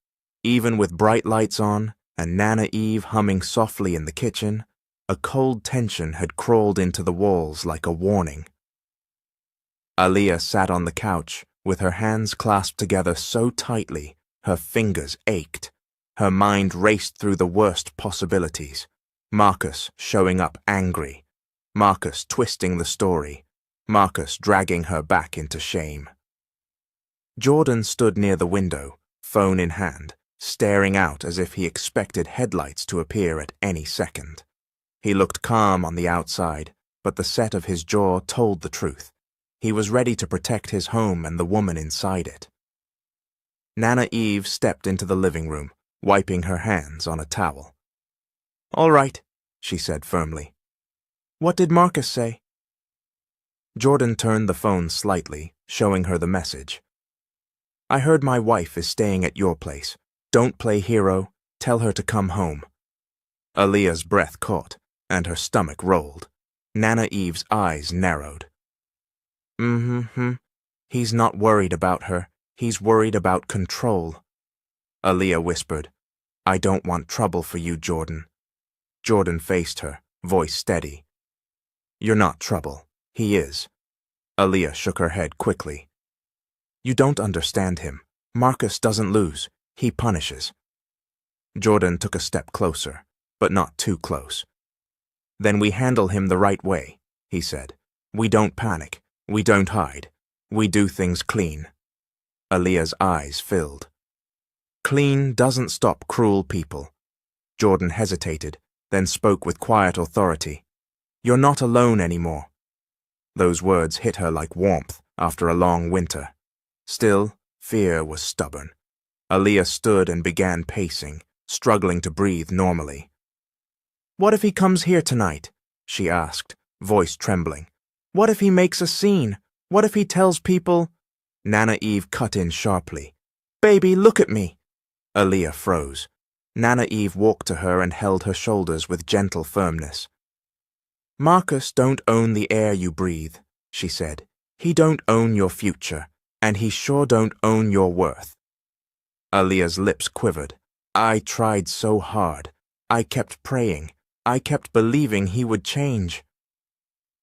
Speaker 3: Even with bright lights on and Nana Eve humming softly in the kitchen, a cold tension had crawled into the walls like a warning. Aaliyah sat on the couch, with her hands clasped together so tightly, her fingers ached. Her mind raced through the worst possibilities. Marcus showing up angry. Marcus twisting the story. Marcus dragging her back into shame. Jordan stood near the window, phone in hand, staring out as if he expected headlights to appear at any second. He looked calm on the outside, but the set of his jaw told the truth. He was ready to protect his home and the woman inside it. Nana Eve stepped into the living room, wiping her hands on a towel. "All right," she said firmly. "What did Marcus say?" Jordan turned the phone slightly, showing her the message. "I heard my wife is staying at your place. Don't play hero. Tell her to come home." Aaliyah's breath caught, and her stomach rolled. Nana Eve's eyes narrowed. He's not worried about her. He's worried about control." Aaliyah whispered, "I don't want trouble for you, Jordan." Jordan faced her, voice steady. "You're not trouble. He is." Aaliyah shook her head quickly. "You don't understand him. Marcus doesn't lose. He punishes." Jordan took a step closer, but not too close. "Then we handle him the right way," he said. "We don't panic. We don't hide. We do things clean." Aaliyah's eyes filled. "Clean doesn't stop cruel people." Jordan hesitated, then spoke with quiet authority. "You're not alone anymore." Those words hit her like warmth after a long winter. Still, fear was stubborn. Aaliyah stood and began pacing, struggling to breathe normally. "What if he comes here tonight?" she asked, voice trembling. "What if he makes a scene? What if he tells people—" Nana Eve cut in sharply. Baby, look at me. Aaliyah froze. Nana Eve walked to her and held her shoulders with gentle firmness. Marcus don't own the air you breathe, she said. He don't own your future, and he sure don't own your worth. Aaliyah's lips quivered. I tried so hard. I kept praying. I kept believing he would change.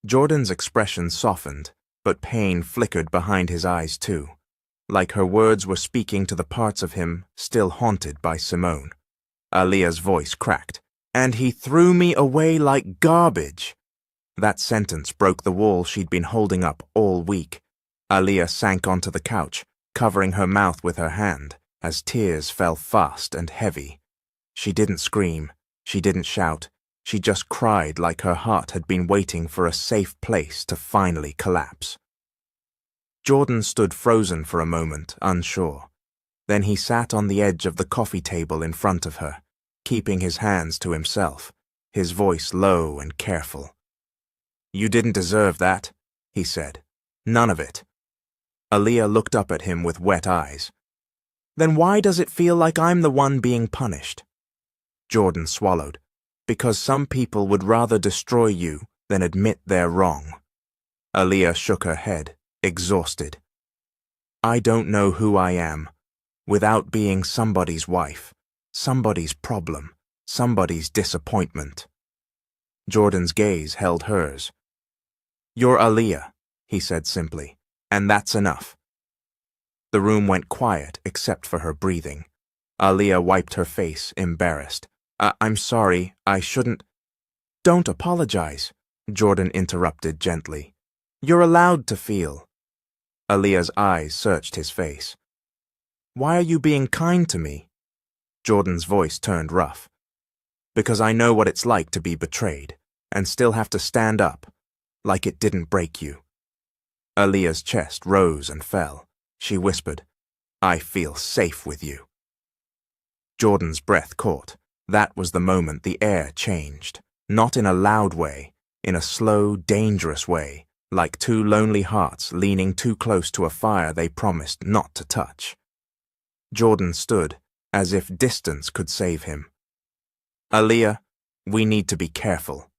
Speaker 3: Jordan's expression softened, but pain flickered behind his eyes too, like her words were speaking to the parts of him still haunted by Simone. Aaliyah's voice cracked. And he threw me away like garbage. That sentence broke the wall she'd been holding up all week. Aaliyah sank onto the couch, covering her mouth with her hand, as tears fell fast and heavy. She didn't scream. She didn't shout. She just cried like her heart had been waiting for a safe place to finally collapse. Jordan stood frozen for a moment, unsure. Then he sat on the edge of the coffee table in front of her, keeping his hands to himself, his voice low and careful. You didn't deserve that, he said. None of it. Aaliyah looked up at him with wet eyes. Then why does it feel like I'm the one being punished? Jordan swallowed. Because some people would rather destroy you than admit they're wrong. Aaliyah shook her head, exhausted. I don't know who I am, without being somebody's wife, somebody's problem, somebody's disappointment. Jordan's gaze held hers. You're Aaliyah, he said simply, and that's enough. The room went quiet except for her breathing. Aaliyah wiped her face, embarrassed. I'm sorry, I shouldn't. Don't apologize, Jordan interrupted gently. You're allowed to feel. Aaliyah's eyes searched his face. Why are you being kind to me? Jordan's voice turned rough. Because I know what it's like to be betrayed, and still have to stand up, like it didn't break you. Aaliyah's chest rose and fell. She whispered, I feel safe with you. Jordan's breath caught. That was the moment the air changed, not in a loud way, in a slow, dangerous way, like two lonely hearts leaning too close to a fire they promised not to touch. Jordan stood, as if distance could save him. Aaliyah, we need to be careful.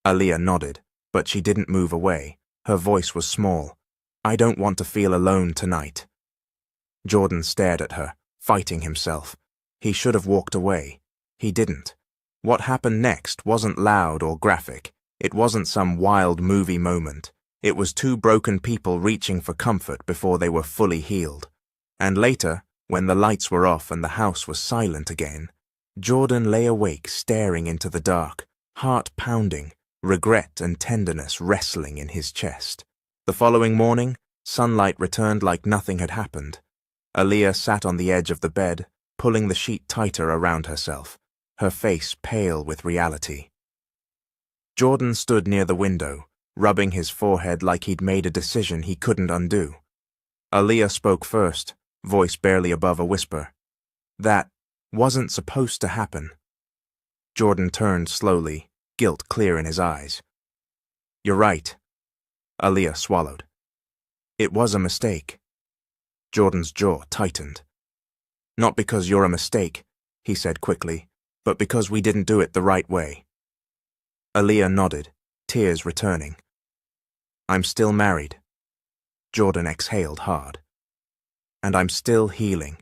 Speaker 3: Aaliyah nodded, but she didn't move away. Her voice was small. I don't want to feel alone tonight. Jordan stared at her, fighting himself. He should have walked away. He didn't. What happened next wasn't loud or graphic. It wasn't some wild movie moment. It was two broken people reaching for comfort before they were fully healed. And later, when the lights were off and the house was silent again, Jordan lay awake staring into the dark, heart pounding, regret and tenderness wrestling in his chest. The following morning, sunlight returned like nothing had happened. Aaliyah sat on the edge of the bed, pulling the sheet tighter around herself, her face pale with reality. Jordan stood near the window, rubbing his forehead like he'd made a decision he couldn't undo. Aaliyah spoke first, voice barely above a whisper. That wasn't supposed to happen. Jordan turned slowly, guilt clear in his eyes. You're right. Aaliyah swallowed. It was a mistake. Jordan's jaw tightened. Not because you're a mistake, he said quickly, but because we didn't do it the right way. Aaliyah nodded, tears returning. I'm still married. Jordan exhaled hard. And I'm still healing.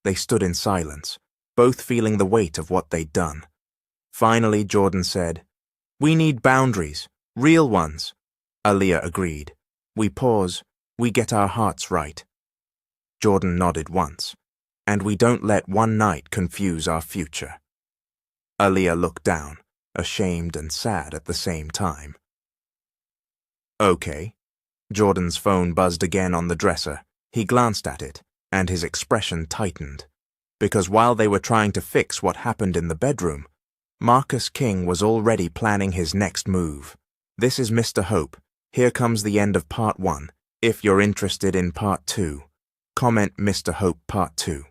Speaker 3: They stood in silence, both feeling the weight of what they'd done. Finally, Jordan said, We need boundaries, real ones. Aaliyah agreed. We pause, we get our hearts right. Jordan nodded once. And we don't let one night confuse our future. Aaliyah looked down, ashamed and sad at the same time. Okay. Jordan's phone buzzed again on the dresser. He glanced at it, and his expression tightened. Because while they were trying to fix what happened in the bedroom, Marcus King was already planning his next move. This is Mr. Hope. Here comes the end of part 1. If you're interested in part 2, comment Mr. Hope part 2.